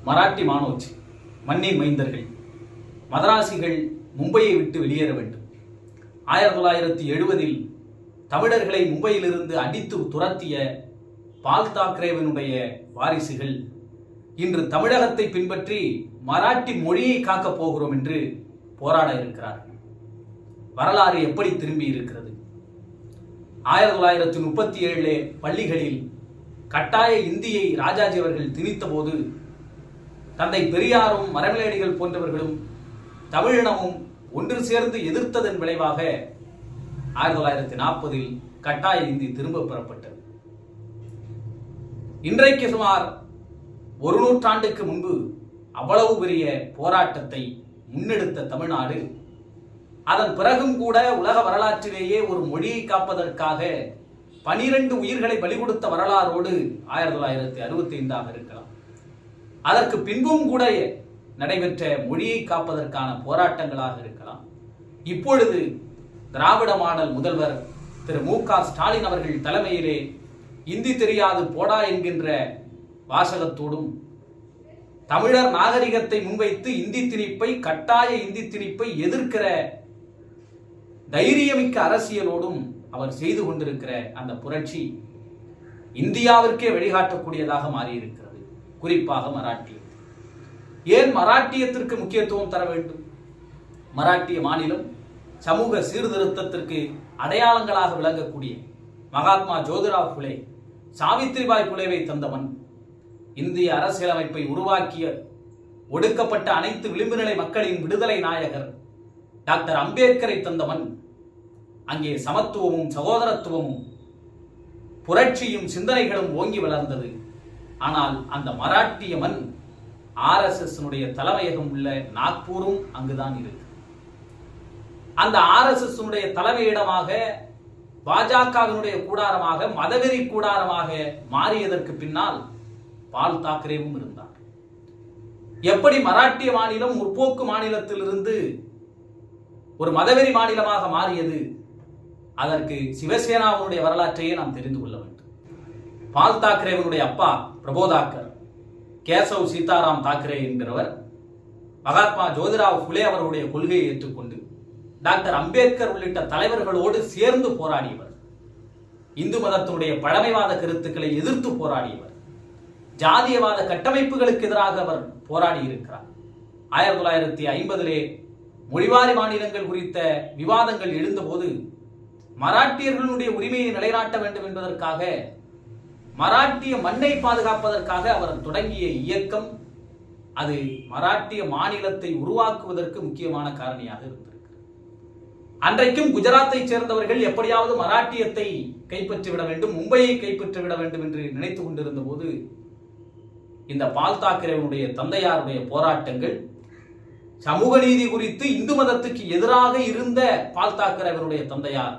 மராட்டி மானோச்சி, மண்ணின் மைந்தர்கள், மதராசிகள் மும்பையை விட்டு வெளியேற வேண்டும். 1970 தமிழர்களை மும்பையிலிருந்து அடித்து துரத்திய பால் தாக்கரேவினுடைய வாரிசுகள் இன்று தமிழகத்தை பின்பற்றி மராட்டி மொழியை காக்கப் போகிறோம் என்று போராட இருக்கிறார்கள். வரலாறு எப்படி திரும்பி இருக்கிறது? 1937 பள்ளிகளில் கட்டாய இந்தியை ராஜாஜி அவர்கள் திணித்த போது தந்தை பெரியாரும் மரமலேடிகள் போன்றவர்களும் தமிழினமும் ஒன்று சேர்ந்து எதிர்த்ததன் விளைவாக 1940 கட்டாய இந்தி திரும்ப பெறப்பட்டது. இன்றைக்கு சுமார் ஒரு நூற்றாண்டுக்கு முன்பு அவ்வளவு பெரிய போராட்டத்தை முன்னெடுத்த தமிழ்நாடு அதன் பிறகும் கூட உலக வரலாற்றிலேயே ஒரு மொழியை காப்பதற்காக 12 உயிர்களை பலி கொடுத்த வரலாறோடு 1965 இருக்கலாம். அதற்கு பின்பும் கூட நடைபெற்ற மொழியை காப்பதற்கான போராட்டங்களாக இருக்கலாம். இப்பொழுது திராவிட மாடல் முதல்வர் திரு மு.க. ஸ்டாலின் அவர்கள் தலைமையிலே இந்தி தெரியாது போடா என்கின்ற வாசகத்தோடும் தமிழர் நாகரிகத்தை முன்வைத்து இந்தி திணிப்பை, கட்டாய இந்தி திணிப்பை எதிர்க்கிற தைரியமிக்க அரசியலோடும் அவர் செய்து கொண்டிருக்கிற அந்த புரட்சி இந்தியாவிற்கே வழிகாட்டக்கூடியதாக மாறியிருக்கிறது. குறிப்பாக மராட்டியம். ஏன் மராட்டியத்திற்கு முக்கியத்துவம் தர வேண்டும்? மராட்டிய மாநிலம் சமூக சீர்திருத்தத்திற்கு அடையாளங்களாக விளங்கக்கூடிய மகாத்மா ஜோதிராவ் புலே, சாவித்ரிபாய் புலேவை தந்தவன், இந்திய அரசியலமைப்பை உருவாக்கிய ஒடுக்கப்பட்ட அனைத்து விளிம்பு நிலை மக்களின் விடுதலை நாயகர் டாக்டர் அம்பேத்கரை தந்தவன். அங்கே சமத்துவமும் சகோதரத்துவமும் புரட்சியும் சிந்தனைகளும் ஓங்கி வளர்ந்தது. ஆனால் அந்த மராட்டிய மண் RSS தலைமையகம் உள்ள நாக்பூரும் அங்குதான் இருக்கு. அந்த RSS தலைமையிடமாக, பாஜகவினுடைய கூடாரமாக, மதவெறி கூடாரமாக மாறியதற்கு பின்னால் பால் தாக்கரேவும் இருந்தார். எப்படி மராட்டிய மாநிலம் முற்போக்கு மாநிலத்திலிருந்து ஒரு மதவெறி மாநிலமாக மாறியது? அதற்கு சிவசேனாவுடைய வரலாற்றையே நாம் தெரிந்து கொள்ள வேண்டும். பால் தாக்கரேவனுடைய அப்பா பிரபோதாக்கர், கேசவ் சீதாராம் தாக்கரே என்கிறவர் மகாத்மா ஜோதிராவ் புலே அவர்களுடைய கொள்கையை ஏற்றுக்கொண்டு டாக்டர் அம்பேத்கர் உள்ளிட்ட தலைவர்களோடு சேர்ந்து போராடியவர். இந்து மதத்தினுடைய பழமைவாத கருத்துக்களை எதிர்த்து போராடியவர். ஜாதியவாத கட்டமைப்புகளுக்கு எதிராக அவர் போராடி இருக்கிறார். 1950 மொழிவாரி மாநிலங்கள் குறித்த விவாதங்கள் எழுந்தபோது மராட்டியர்களுடைய உரிமையை நிலைநாட்ட வேண்டும் என்பதற்காக, மராட்டிய மண்ணை பாதுகாப்பதற்காக அவர் தொடங்கிய இயக்கம் அது மராட்டிய மாநிலத்தை உருவாக்குவதற்கு முக்கியமான காரணியாக இருந்திருக்கு. அன்றைக்கும் குஜராத்தை சேர்ந்தவர்கள் எப்படியாவது மராட்டியத்தை கைப்பற்றிவிட வேண்டும், மும்பையை கைப்பற்றிவிட வேண்டும் என்று நினைத்துக் கொண்டிருந்த போது இந்த பால் தாக்கரேவனுடைய தந்தையாருடைய போராட்டங்கள், சமூக நீதி குறித்து இந்து மதத்துக்கு எதிராக இருந்த பால் தாக்கரேவனுடைய தந்தையார்,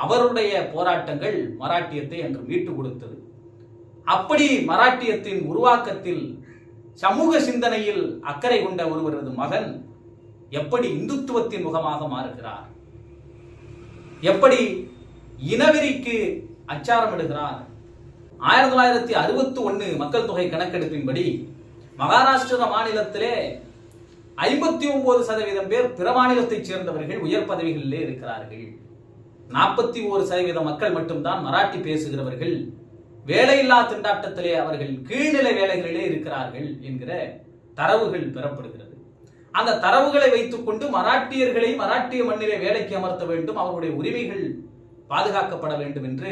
அவருடைய போராட்டங்கள் மராட்டியத்தை அன்று மீட்டுக் கொடுத்தது. அப்படி மராட்டியத்தின் உருவாக்கத்தில் சமூக சிந்தனையில் அக்கறை கொண்ட ஒருவரது மகன் எப்படி இந்துத்துவத்தின் முகமாக மாறுகிறார், எப்படி இனவெறிக்கு அச்சாரமிடுகிறார். 1961 மக்கள் தொகை கணக்கெடுப்பின்படி மகாராஷ்டிர மாநிலத்திலே 59% பேர் பிற மாநிலத்தைச் சேர்ந்தவர்கள் உயர் பதவிகளிலே இருக்கிறார்கள். 41% மக்கள் மட்டும்தான் மராட்டி பேசுகிறவர்கள். வேலையில்லா திண்டாட்டத்திலே அவர்கள் கீழ்நிலை வேலைகளிலே இருக்கிறார்கள் என்கிற தரவுகள் பெறப்படுகிறது. அந்த தரவுகளை வைத்துக் கொண்டு மராட்டியர்களை மராட்டிய மண்ணிலே வேலைக்கு அமர்த்த வேண்டும், அவருடைய உரிமைகள் பாதுகாக்கப்பட வேண்டும் என்று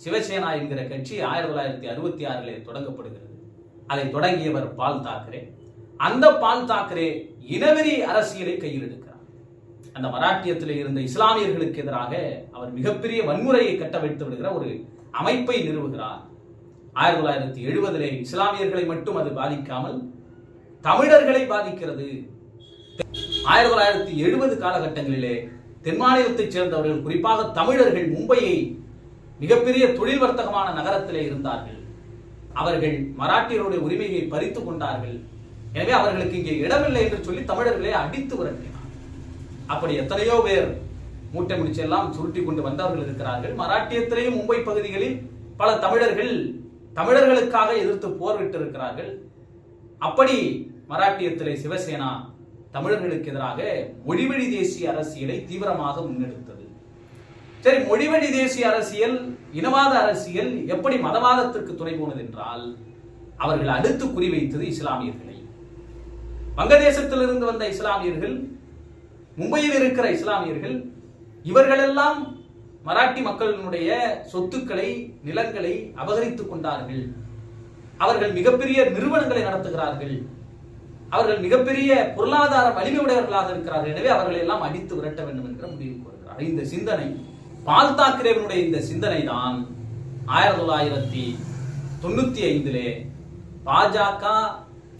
சிவசேனா என்கிற கட்சி 1966 தொடங்கப்படுகிறது. அதை தொடங்கியவர் பால் தாக்கரே. அந்த பால் தாக்கரே இனவெறி அரசியலை கையில் எடுக்கிறார். அந்த மராட்டியத்தில் இருந்த இஸ்லாமியர்களுக்கு எதிராக அவர் மிகப்பெரிய வன்முறையை கட்ட வைத்து விடுகிற ஒரு அமைப்பை நிறுவுகிறார். 1970 இஸ்லாமியர்களை மட்டும் அது பாதிக்காமல் தமிழர்களை பாதிக்கிறது. 1970 காலகட்டங்களிலே தென் மாநிலத்தைச் சேர்ந்தவர்கள், குறிப்பாக தமிழர்கள், மும்பையை மிகப்பெரிய தொழில் வர்த்தகமான நகரத்திலே இருந்தார்கள். அவர்கள் மராட்டியருடைய உரிமையை பறித்துக் கொண்டார்கள். எனவே அவர்களுக்கு இங்கே இடமில்லை என்று சொல்லி தமிழர்களை அடித்து விரட்டினார். அப்படி எத்தனையோ பேர் மூட்டை முடிச்செல்லாம் சுருட்டி கொண்டு வந்தவர்கள் இருக்கிறார்கள். மராட்டியத்திலேயும் மும்பை பகுதிகளில் பல தமிழர்களுக்காக எதிர்த்து போர்விட்டு இருக்கிறார்கள். அப்படி மராட்டியத்திலே சிவசேனா தமிழர்களுக்கு எதிராக மொழிவழி தேசிய அரசியலை தீவிரமாக முன்னெடுத்தது. சரி, மொழிவழி தேசிய அரசியல், இனவாத அரசியல் எப்படி மதவாதத்திற்கு துணை போனது என்றால், அவர்கள் அடுத்து குறிவைத்தது இஸ்லாமியர்களை. வங்கதேசத்திலிருந்து வந்த இஸ்லாமியர்கள், மும்பையில் இருக்கிற இஸ்லாமியர்கள், இவர்களெல்லாம் மராட்டி மக்களினுடைய சொத்துக்களை, நிலங்களை அபகரித்துக் கொண்டார்கள். அவர்கள் மிகப்பெரிய நிறுவனங்களை நடத்துகிறார்கள். அவர்கள் மிகப்பெரிய பொருளாதார வலிமை உடையவர்களாக இருக்கிறார்கள். எனவே அவர்களை எல்லாம் அடித்து விரட்ட வேண்டும் என்கிற முடிவுக்கு வருகிறார். இந்த சிந்தனை, பால் தாக்கரேவினுடைய இந்த சிந்தனை தான் 1995 பாஜக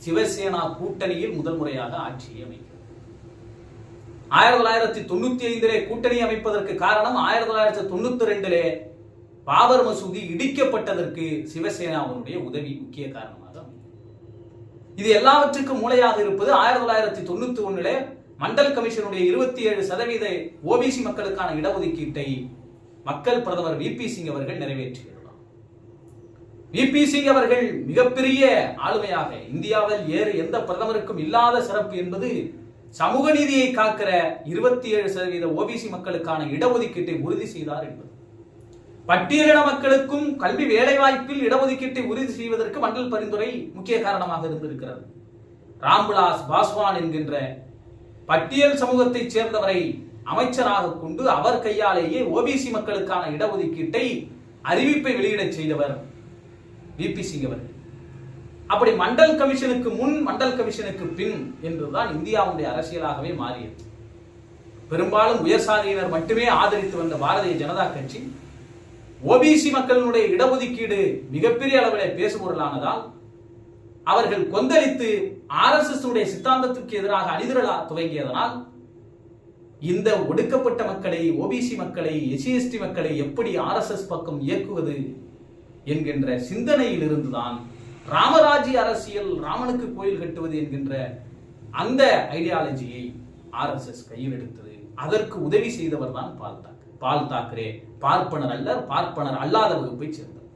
சிவசேனா கூட்டணியில் முதல் முறையாக ஆட்சியை அமைக்கிறது. 1995 கூட்டணி அமைப்பதற்கு காரணம் 1992 பாபர் மசூதி இடிக்கப்பட்டதற்கு சிவசேனாவுடைய உதவி முக்கிய காரணமாக. இது எல்லாவற்றுக்கும் மூளையாக இருப்பது 1991 மண்டல் கமிஷனுடைய 27% ஓபிசி மக்களுக்கான இடஒதுக்கீட்டை மக்கள் பிரதமர் விபி சிங் அவர்கள் நிறைவேற்றினார். விபி சிங் அவர்கள் மிகப்பெரிய ஆளுமையாக, இந்தியாவில் வேறு எந்த பிரதமருக்கும் இல்லாத சிறப்பு என்பது சமூக நீதியை காக்கிற 27% ஓபிசி மக்களுக்கான இடஒதுக்கீட்டை உறுதி செய்தார் என்பது. பட்டியலின மக்களுக்கும் கல்வி வேலை வாய்ப்பில் இடஒதுக்கீட்டை உறுதி செய்வதற்கு மண்டல் பரிந்துரை முக்கிய காரணமாக இருந்திருக்கிறது. ராம்விலாஸ் பாஸ்வான் என்கின்ற பட்டியல் சமூகத்தைச் சேர்ந்தவரை அமைச்சராக கொண்டு அவர் கையாலேயே ஓபிசி மக்களுக்கான இடஒதுக்கீட்டை அறிவிப்பை வெளியிட செய்தவர் விபி சிங் அவர்கள். அப்படி மண்டல் கமிஷனுக்கு முன், மண்டல் கமிஷனுக்கு பின் என்றுதான் இந்தியாவுடைய அரசியலாகவே மாறியது. பெரும்பாலும் உயர் சாதியினர் மட்டுமே ஆதரித்து வந்த பாரதிய ஜனதா கட்சி ஓபிசி மக்களுடைய இடஒதுக்கீடு மிகப்பெரிய அளவில் பேசுபொருளானதால் அவர்கள் கொந்தளித்து RSS சித்தாந்தத்திற்கு எதிராக அணிதிரள துவங்கியதனால் இந்த ஒடுக்கப்பட்ட மக்களை, ஓபிசி மக்களை, SC/ST மக்களை எப்படி RSS பக்கம் இயக்குவது என்கின்ற சிந்தனையில் இருந்துதான் ராமராஜ்ய அரசியல், ராமனுக்கு கோயில் கட்டுவது என்கின்ற அந்த ஐடியாலஜியை RSS கையில் எடுத்தது. அதற்கு உதவி செய்தவர் தான் பால் தாக்கரே. பார்ப்பனர் அல்ல, பார்ப்பனர் அல்லாத வகுப்பை சேர்ந்தவர்.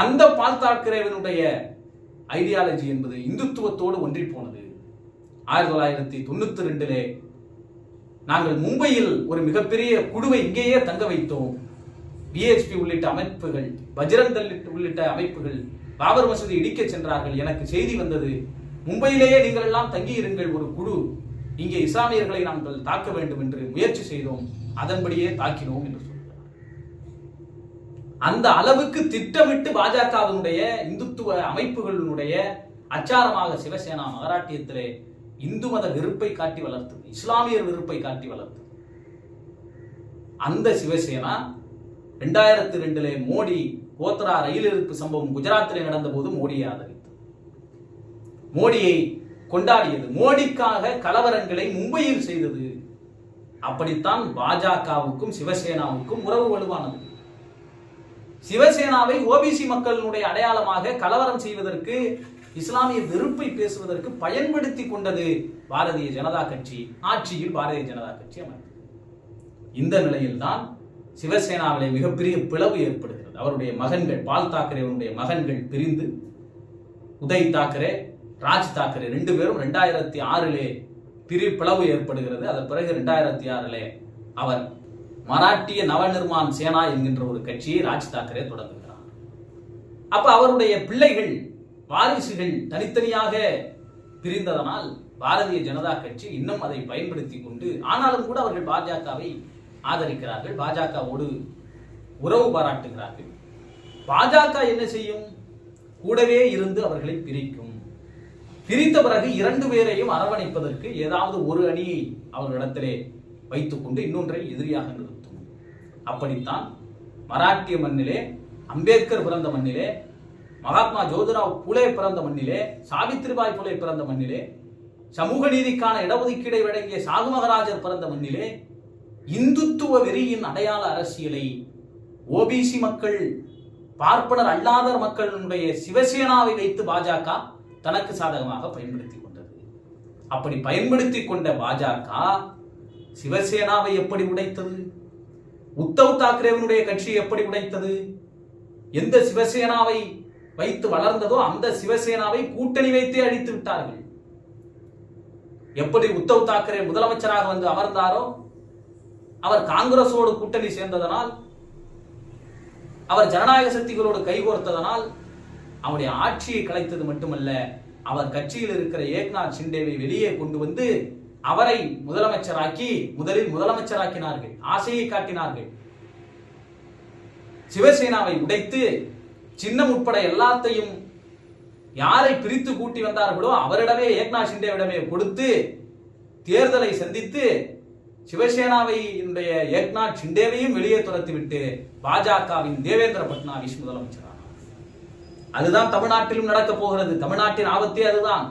அந்த பால் தாக்கரேவினுடைய ஐடியாலஜி என்பது இந்துத்துவத்தோடு ஒன்றி போனது. 1992 நாங்கள் மும்பையில் ஒரு மிகப்பெரிய குழுவை இங்கேயே தங்க வைத்தோம். BHP உள்ளிட்ட அமைப்புகள், பஜ்ரங் தள் உள்ளிட்ட அமைப்புகள் பாபர் மசூதி இடிக்க சென்றார்கள். எனக்கு செய்தி வந்தது, மும்பையிலேயே நீங்கள் எல்லாம் தங்கி இருங்கள், ஒரு குழு இங்கே இஸ்லாமியர்களை நாங்கள் தாக்க வேண்டும் என்று முயற்சி செய்தோம், அதன்படியே தாக்கினோம் என்று சொல்கிறார். அந்த அளவுக்கு திட்டமிட்டு பாஜகவினுடைய இந்துத்துவ அமைப்புகளினுடைய அச்சாரமாக சிவசேனா மராட்டியத்திலே இந்து மத வெறுப்பை காட்டி வளர்த்தது, இஸ்லாமியர் வெறுப்பை காட்டி வளர்த்தது. அந்த சிவசேனா 2002 மோடி கோத்ரா ரயில் எதிர்ப்பு சம்பவம் குஜராத்திலே நடந்த போது மோடியை ஆதரித்தது, மோடியை கொண்டாடியது, மோடிக்காக கலவரங்களை மும்பையில் செய்தது. அப்படித்தான் பாஜகவுக்கும் சிவசேனாவுக்கும் உறவு வலுவானது. சிவசேனாவை ஓபிசி மக்களுடைய அடையாளமாக கலவரம் செய்வதற்கு, இஸ்லாமிய வெறுப்பை பேசுவதற்கு பயன்படுத்தி கொண்டது பாரதிய ஜனதா கட்சி. ஆட்சியில் பாரதிய ஜனதா கட்சி அமைந்தது. இந்த நிலையில்தான் சிவசேனாவிலே மிகப்பெரிய பிளவு ஏற்படுகிறது. அவருடைய மகன்கள், பால் தாக்கரேவுடைய மகன்கள் பிரிந்து உதய் தாக்கரே, ராஜ் தாக்கரே 2 பேரும் 2006 பிளவு ஏற்படுகிறது. அதன் பிறகு 2006 அவர் மராட்டிய நவநிர்மாண் சேனா என்கின்ற ஒரு கட்சியை ராஜ் தாக்கரே தொடங்குகிறார். அப்ப அவருடைய பிள்ளைகள், வாரிசுகள் தனித்தனியாக பிரிந்ததனால் பாரதிய ஜனதா கட்சி இன்னும் அதை பயன்படுத்தி கொண்டு, ஆனாலும் கூட அவர்கள் பாஜகவை ஆதரிக்கிறார்கள், பாஜகவோடு உறவு பாராட்டுகிறார்கள். பாஜக என்ன செய்யும்? கூடவே இருந்து அவர்களை பிரிக்கும். பிரித்த பிறகு 2 பேரையும் அரவணைப்பதற்கு ஏதாவது ஒரு அணியை அவர்களிடத்திலே வைத்துக் கொண்டு இன்னொன்றை எதிரியாக நிறுத்தும். அப்படித்தான் மராட்டிய மண்ணிலே, அம்பேத்கர் பிறந்த மண்ணிலே, மகாத்மா ஜோதிராவ் புலே பிறந்த மண்ணிலே, சாவித்ரிபாய் புலே பிறந்த மண்ணிலே, சமூக நீதிக்கான இடஒதுக்கீடை வழங்கிய சாகு மகராஜர் பிறந்த மண்ணிலே இந்துத்துவ வெறியின் அடையாள அரசியலை ஓபிசி மக்கள், பார்ப்பனர் அல்லாத மக்களுடைய சிவசேனாவை வைத்து பாஜக தனக்கு சாதகமாக பயன்படுத்திக் கொண்டது. அப்படி பயன்படுத்தி கொண்ட பாஜக சிவசேனாவை எப்படி உடைத்தது? உத்தவ் தாக்கரேவினுடைய கட்சி எப்படி உடைத்தது? எந்த சிவசேனாவை வைத்து வளர்ந்ததோ அந்த சிவசேனாவை கூட்டணி வைத்தே அழித்து விட்டார்கள். எப்படி உத்தவ் தாக்கரே முதலமைச்சராக வந்து அமர்ந்தாரோ, அவர் காங்கிரஸோடு கூட்டணி சேர்ந்ததனால், அவர் ஜனநாயக சக்திகளோடு கைகோர்த்ததனால் அவருடைய ஆட்சியை கலைத்தது மட்டுமல்ல, அவர் கட்சியில் இருக்கிற ஏக்நாத் ஷிண்டேவை வெளியே கொண்டு வந்து அவரை முதலில் முதலமைச்சராக்கினார்கள், ஆசையை காட்டினார்கள். சிவசேனாவை உடைத்து சின்னம் உட்பட எல்லாத்தையும் யாரை பிரித்து கூட்டி வந்தார்களோ அவரிடமே, ஏக்நாத் ஷிண்டேவிடமே கொடுத்து தேர்தலை சந்தித்து சிவசேனாவை ஏக்நாத் ஷிண்டேவையும் வெளியே துரத்திவிட்டு பாஜகவின் தேவேந்திர பட்னாவிஸ் முதலமைச்சரானார். அதுதான் தமிழ்நாட்டிலும் நடக்க போகிறது. தமிழ்நாட்டின் ஆபத்தே அதுதான்.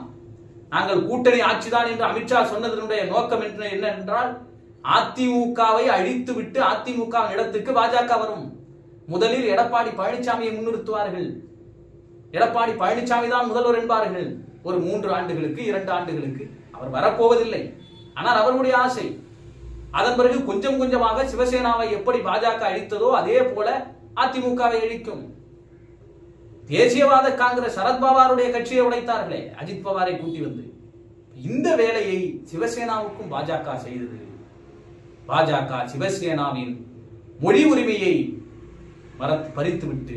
நாங்கள் கூட்டணி ஆட்சிதான் என்று அமித்ஷா சொன்னதனுடைய நோக்கம் என்ன என்றால், அதிமுகவை அழித்து விட்டு அதிமுக இடத்துக்கு பாஜக வரும். முதலில் எடப்பாடி பழனிசாமியை முன்னிறுத்துவார்கள். எடப்பாடி பழனிசாமி தான் முதல்வர் என்பார்கள். ஒரு 3 ஆண்டுகளுக்கு 2 ஆண்டுகளுக்கு அவர் வரப்போவதில்லை. ஆனால் அவர்களுடைய ஆசை. அதன் பிறகு கொஞ்சம் கொஞ்சமாக சிவசேனாவை எப்படி பாஜக அழித்ததோ அதே போல அதிமுகவை அழிக்கும். தேசியவாத காங்கிரஸ் சரத்பவாருடைய கட்சியை உடைத்தார்களே, அஜித் பவாரை கூட்டி வந்து. இந்த வேலையை சிவசேனாவுக்கும் பாஜக செய்தது. பாஜக சிவசேனாவின் மொழி உரிமையை பறித்துவிட்டு,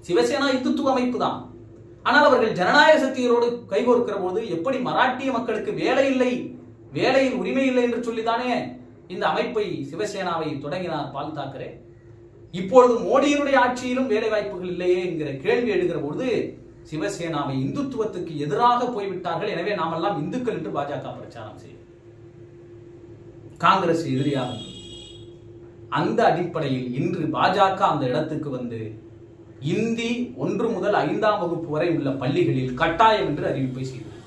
சிவசேனா இந்துத்துவ அமைப்பு தான், ஆனால் அவர்கள் ஜனநாயக சக்திகளோடு கைகோர்க்கிற போது எப்படி மராட்டிய மக்களுக்கு வேலையில் உரிமை இல்லை என்று சொல்லித்தானே இந்த அமைப்பை சிவசேனாவை தொடங்கினார் பால் தாக்கரே. இப்பொழுது மோடியினுடைய ஆட்சியிலும் வேலை வாய்ப்புகள் இல்லையே என்கிற கேள்வி எழுகிற பொழுது சிவசேனாவை இந்துத்துவத்துக்கு எதிராக போய்விட்டார்கள். எனவே நாமெல்லாம் இந்துக்கள் என்று பாஜக பிரச்சாரம் செய்யும். காங்கிரஸ் எதிரியாக. அந்த அடிப்படையில் இன்று பாஜக அந்த இடத்துக்கு வந்து இந்தி 1 முதல் 5ஆம் வகுப்பு வரை உள்ள பள்ளிகளில் கட்டாயம் என்று அறிவிப்பை செய்தது.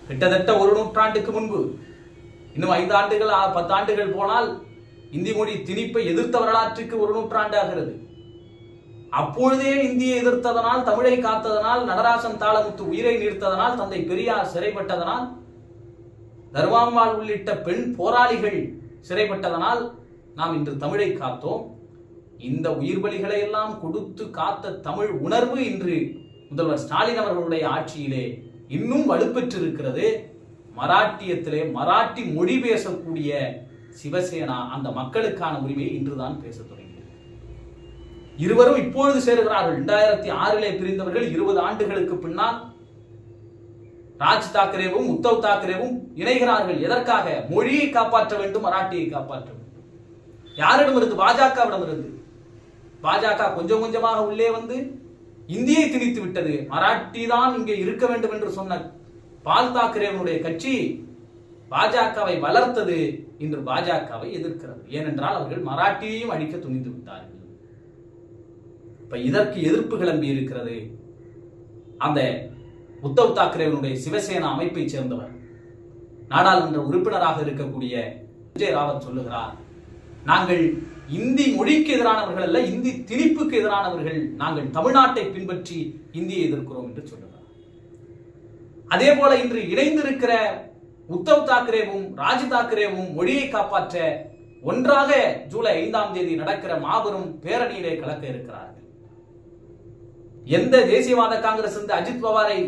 கிட்டத்தட்ட 1 நூற்றாண்டுக்கு முன்பு, இன்னும் 5 ஆண்டுகள் 10 ஆண்டுகள் போனால் இந்தி மொழி திணிப்பை எதிர்த்த வரலாற்றுக்கு 1 நூற்றாண்டு ஆகிறது. அப்பொழுதே இந்தியை எதிர்த்ததனால், தமிழை காத்ததனால், நடராசன் தாளமுத்து உயிரை நீர்த்ததனால், தந்தை பெரியார் சிறைப்பட்டதனால், தர்மாம்பாள் உள்ளிட்ட பெண் போராளிகள் சிறைப்பட்டதனால் நாம் இன்று தமிழை காத்தோம். இந்த உயிர் பலிகளை எல்லாம் கொடுத்து காத்த தமிழ் உணர்வு இன்று முதல்வர் ஸ்டாலின் அவர்களுடைய ஆட்சியிலே இன்னும் வலுப்பெற்றிருக்கிறது. மராட்டியத்திலே மராட்டி மொழி பேசக்கூடிய சிவசேனா அந்த மக்களுக்கான உரிமையை இன்றுதான் பேச தொடங்கியது. இருவரும் இப்பொழுது சேருகிறார்கள். 2006 பிரிந்தவர்கள் 20 ஆண்டுகளுக்கு பின்னால் ராஜ் தாக்கரேவும் உத்தவ் தாக்கரேவும் இணைகிறார்கள். எதற்காக? மொழியை காப்பாற்ற வேண்டும், மராட்டியை காப்பாற்ற வேண்டும். யாரிடமிருந்து? பாஜகவிடமிருந்து. பாஜக கொஞ்சம் கொஞ்சமாக உள்ளே வந்து இந்தியை திணித்து விட்டது. மராட்டி தான் இங்கே இருக்க வேண்டும் என்று சொன்ன பால் தாக்கரேவனுடைய கட்சி பாஜகவை வளர்த்தது. இன்று பாஜகவை எதிர்க்கிறது. ஏனென்றால் அவர்கள் மராட்டியையும் அழிக்க துணிந்து விட்டார்கள். இப்ப இதற்கு எதிர்ப்பு கிளம்பி இருக்கிறது. அந்த உத்தவ் தாக்கரேவனுடைய சிவசேனா அமைப்பை சேர்ந்தவர், நாடாளுமன்ற உறுப்பினராக இருக்கக்கூடிய சஞ்சய் ராவத் சொல்லுகிறார், நாங்கள் இந்தி மொழிக்கு எதிரானவர்கள் அல்ல, இந்தி திணிப்புக்கு எதிரானவர்கள். நாங்கள் தமிழ்நாட்டை பின்பற்றி இந்தியை எதிர்க்கிறோம் என்று சொல்லுகிறார். அதே போல இன்று இணைந்திருக்கிற உத்தவ் தாக்கரேவும் ராஜ் தாக்கரேவும் மொழியை காப்பாற்ற ஒன்றாக ஜூலை 5ஆம் தேதி நடக்கிற மாபெரும் பேரணியிலே கலக்க இருக்கிறார்கள். எந்த தேசியவாத காங்கிரஸ் இந்த அஜித் பவாரை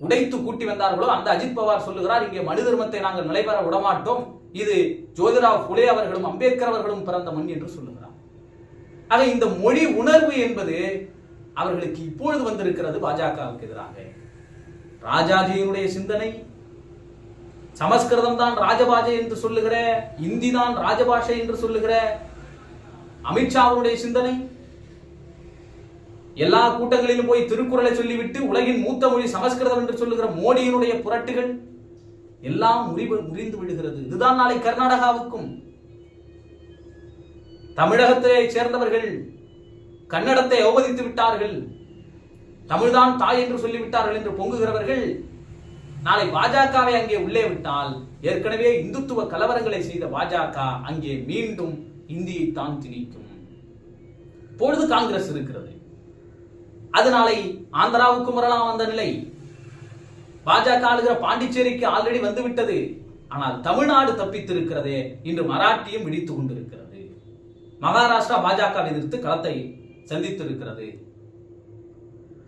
உடைத்து கூட்டி வந்தார்களோ அந்த அஜித் பவார் சொல்லுகிறார், இங்கே மனு தர்மத்தை நாங்கள் நடைபெற விடமாட்டோம், இது ஜோதிராவ் புலே அவர்களும் அம்பேத்கர் அவர்களும் பிறந்த மண் என்று சொல்லுகிறார். ஆக இந்த மொழி உணர்வு என்பது அவர்களுக்கு இப்பொழுது வந்திருக்கிறது பாஜகவுக்கு எதிராக. ராஜாஜியினுடைய சிந்தனை சமஸ்கிருதம் தான் ராஜபாஷை என்று சொல்லுகிற, இந்தி தான் ராஜபாஷை என்று சொல்லுகிற அமித்ஷாவுடைய சிந்தனை, எல்லா கூட்டங்களிலும் போய் திருக்குறளை சொல்லிவிட்டு உலகின் மூத்த மொழி சமஸ்கிருதம் என்று சொல்லுகிற மோடியினுடைய புரட்டுகள் எல்லாம் முறிந்து விடுகிறது. இதுதான் நாளை கர்நாடகாவுக்கும். தமிழகத்தை சேர்ந்தவர்கள் கன்னடத்தை அவமதித்து விட்டார்கள், தமிழ்தான் தாய் என்று சொல்லிவிட்டார்கள் என்று பொங்குகிறவர்கள் நாளை பாஜகவை அங்கே உள்ளே விட்டால், ஏற்கனவே இந்துத்துவ கலவரங்களை செய்த பாஜக அங்கே மீண்டும் இந்தியை தான் திணிக்கும். பொழுது காங்கிரஸ் இருக்கிறது. அது நாளை ஆந்திராவுக்கு வரலாம். அந்த நிலை பாஜக ஆளுகிற பாண்டிச்சேரிக்கு ஆல்ரெடி வந்துவிட்டது. ஆனால் தமிழ்நாடு தப்பித்திருக்கிறதே. இன்று மராட்டியம் விழித்துக் கொண்டிருக்கிறது. மகாராஷ்டிரா பாஜக எதிர்த்து களத்தை சந்தித்திருக்கிறது.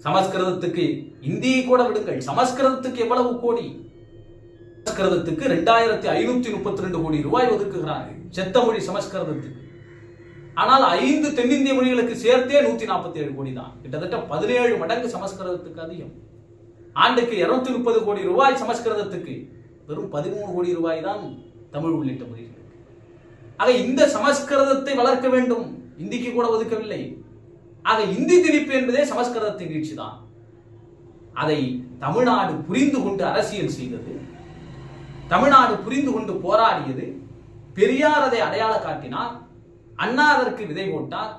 சமஸ்கிருதத்துக்கு இந்தியை கூட விடுங்கள், சமஸ்கிருதத்துக்கு எவ்வளவு கோடி? சமஸ்கிருதத்துக்கு 2532 கோடி ரூபாய் ஒதுக்குகிறார்கள், செத்த மொழி சமஸ்கிருதத்துக்கு. ஆனால் 5 தென்னிந்திய மொழிகளுக்கு சேர்த்தே 147 கோடி தான், கிட்டத்தட்ட 17 மடங்கு சமஸ்கிருதத்துக்கு அதிகம். ஆண்டுக்கு 230 கோடி ரூபாய் சமஸ்கிருதத்துக்கு, வெறும் 13 கோடி ரூபாய் தான் தமிழ் உள்ளிட்ட மொழிகளுக்கு. ஆக இந்த சமஸ்கிருதத்தை வளர்க்க வேண்டும், இந்திக்கு கூட ஒதுக்கவில்லை. ஆக இந்தி திணிப்பு என்பதே சமஸ்கிருதத்தின் வீழ்ச்சி தான். அதை தமிழ்நாடு புரிந்து கொண்டு அரசியல் செய்தது, தமிழ்நாடு புரிந்து கொண்டு போராடியது. பெரியார் அதை அடையாள காட்டினார், அண்ணா அதற்கு விதை போட்டார்,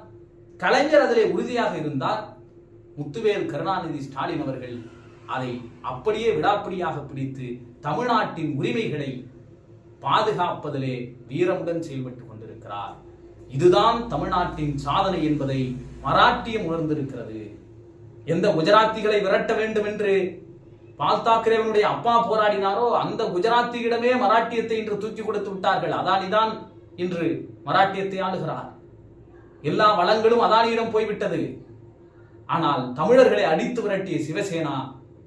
கலைஞர் அதிலே உறுதியாக இருந்தார். முத்துவேல் கருணாநிதி ஸ்டாலின் அவர்கள் அதை அப்படியே விடாப்பிடியாக பிடித்து தமிழ்நாட்டின் உரிமைகளை பாதுகாப்பதிலே வீரமுடன் செயல்பட்டுக் கொண்டிருக்கிறார். இதுதான் தமிழ்நாட்டின் சாதனை என்பதை மராட்டியம் உணர்ந்திருக்கிறது. எந்த குஜராத்திகளை விரட்ட வேண்டும் என்று பால் தாக்கரேவனுடைய அப்பா போராடினாரோ அந்த குஜராத்தியிடமே மராட்டியத்தை இன்று தூக்கி கொடுத்து விட்டார்கள். அதானிதான் இன்று மராட்டியத்தை ஆளுகிறார். எல்லா வளங்களும் அதானியிடம் போய்விட்டது. ஆனால் தமிழர்களை அடித்து விரட்டிய சிவசேனா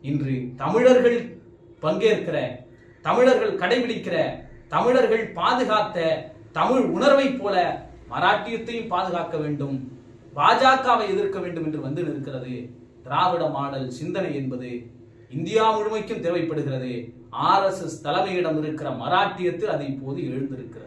இன்று தமிழர்கள் பங்கேற்கிற, தமிழர்கள் கடைபிடிக்கிற, தமிழர்கள் பாதுகாத்த தமிழ் உணர்வை போல மராட்டியத்தையும் பாதுகாக்க வேண்டும், பாஜகவை எதிர்க்க வேண்டும் என்று வந்து நிற்கிறது. திராவிட மாடல் சிந்தனை என்பது இந்தியா முழுமைக்கும் தேவைப்படுகிறது. RSS தலைமையிடம் இருக்கிற மராட்டியத்தில் அது இப்போது எழுந்திருக்கிறது.